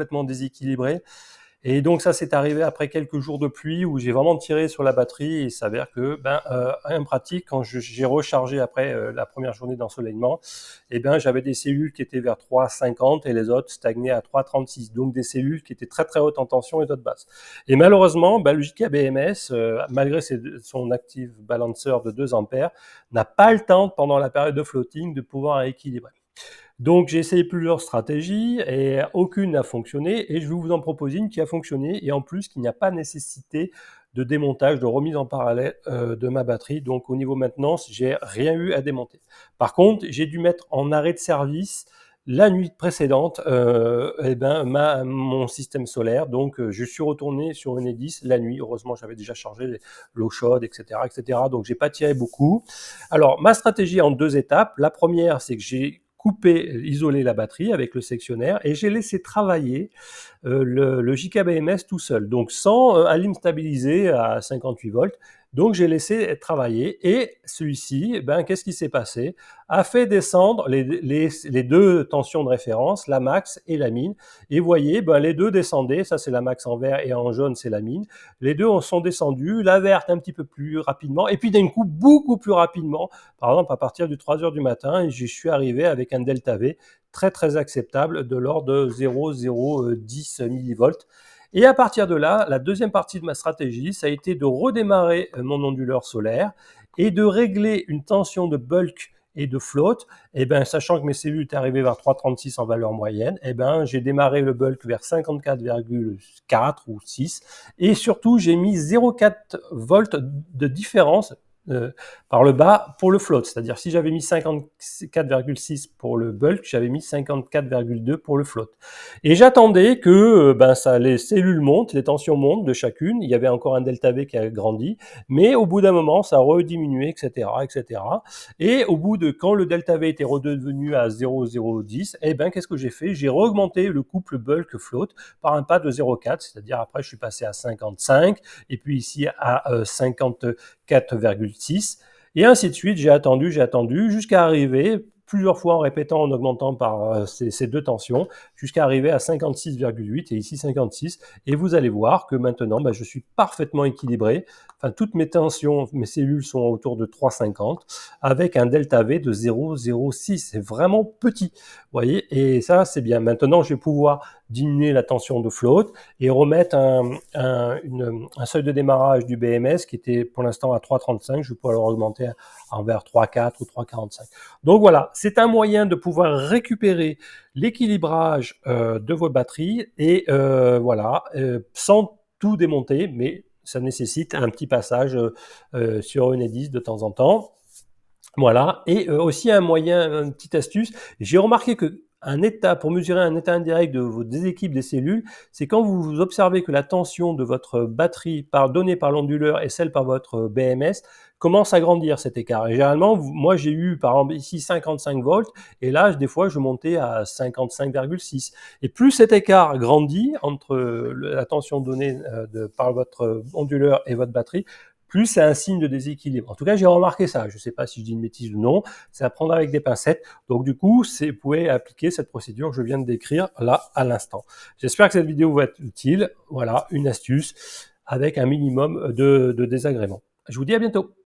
complètement déséquilibré. Et donc ça, c'est arrivé après quelques jours de pluie où j'ai vraiment tiré sur la batterie et il s'avère que, en pratique, quand j'ai rechargé après la première journée d'ensoleillement, eh ben, j'avais des cellules qui étaient vers 3,50 et les autres stagnaient à 3,36. Donc des cellules qui étaient très très hautes en tension et d'autres basses. Et malheureusement, le JKBMS, malgré son active balancer de 2 ampères, n'a pas le temps pendant la période de floating de pouvoir équilibrer. Donc j'ai essayé plusieurs stratégies et aucune n'a fonctionné et je vais vous en proposer une qui a fonctionné et en plus qui n'a pas nécessité de démontage, de remise en parallèle de ma batterie. Donc au niveau maintenance, j'ai rien eu à démonter. Par contre, j'ai dû mettre en arrêt de service la nuit précédente mon système solaire. Donc je suis retourné sur Enedis la nuit. Heureusement, j'avais déjà chargé l'eau chaude, etc., etc. Donc j'ai pas tiré beaucoup. Alors ma stratégie en 2 étapes. La première, c'est que j'ai isolé la batterie avec le sectionnaire et j'ai laissé travailler le JKBMS tout seul, donc sans alim stabilisé à 58 volts. Donc j'ai laissé travailler et celui-ci, qu'est-ce qui s'est passé? A fait descendre les deux tensions de référence, la max et la min. Et vous voyez, les deux descendaient, ça c'est la max en vert et en jaune c'est la min. Les deux sont descendus, la verte un petit peu plus rapidement et puis d'un coup beaucoup plus rapidement, par exemple à partir du 3h du matin, et je suis arrivé avec un delta V très très acceptable de l'ordre de 0,010 millivolts. Et à partir de là, la deuxième partie de ma stratégie, ça a été de redémarrer mon onduleur solaire et de régler une tension de bulk et de float. Sachant que mes cellules étaient arrivées vers 3,36 en valeur moyenne, j'ai démarré le bulk vers 54,4 ou 6 et surtout j'ai mis 0,4 volts de différence par le bas pour le float. C'est-à-dire si j'avais mis 54,6 pour le bulk, j'avais mis 54,2 pour le float. Et j'attendais que les cellules montent, les tensions montent de chacune. Il y avait encore un delta V qui a grandi, mais au bout d'un moment, ça a rediminué, etc., etc. Et au bout de quand le delta V était redevenu à 0,010, qu'est-ce que j'ai fait? J'ai augmenté le couple bulk float par un pas de 0,4, c'est-à-dire après je suis passé à 55 et puis ici à 54,6 et ainsi de suite. J'ai attendu jusqu'à arriver plusieurs fois en répétant, en augmentant par ces deux tensions, jusqu'à arriver à 56,8 et ici 56. Et vous allez voir que maintenant, je suis parfaitement équilibré. Enfin, toutes mes tensions, mes cellules sont autour de 3,50 avec un delta V de 0,06. C'est vraiment petit, vous voyez. Et ça, c'est bien. Maintenant, je vais pouvoir diminuer la tension de float et remettre un seuil de démarrage du BMS qui était pour l'instant à 3,35. Je vais pouvoir le augmenter envers 3,4 ou 3,45. Donc voilà, c'est un moyen de pouvoir récupérer l'équilibrage de vos batteries et sans tout démonter, mais ça nécessite un petit passage sur Enedis de temps en temps. Voilà, et aussi un moyen, une petite astuce, j'ai remarqué que pour mesurer un état indirect de vos déséquilibres des cellules, c'est quand vous observez que la tension de votre batterie donnée par l'onduleur et celle par votre BMS commence à grandir cet écart. Et généralement, moi j'ai eu par exemple ici 55 volts et là des fois je montais à 55,6. Et plus cet écart grandit entre la tension donnée par votre onduleur et votre batterie, plus c'est un signe de déséquilibre. En tout cas, j'ai remarqué ça. Je ne sais pas si je dis une bêtise ou non. C'est à prendre avec des pincettes. Donc du coup, vous pouvez appliquer cette procédure que je viens de décrire là à l'instant. J'espère que cette vidéo va être utile. Voilà, une astuce avec un minimum de désagréments. Je vous dis à bientôt.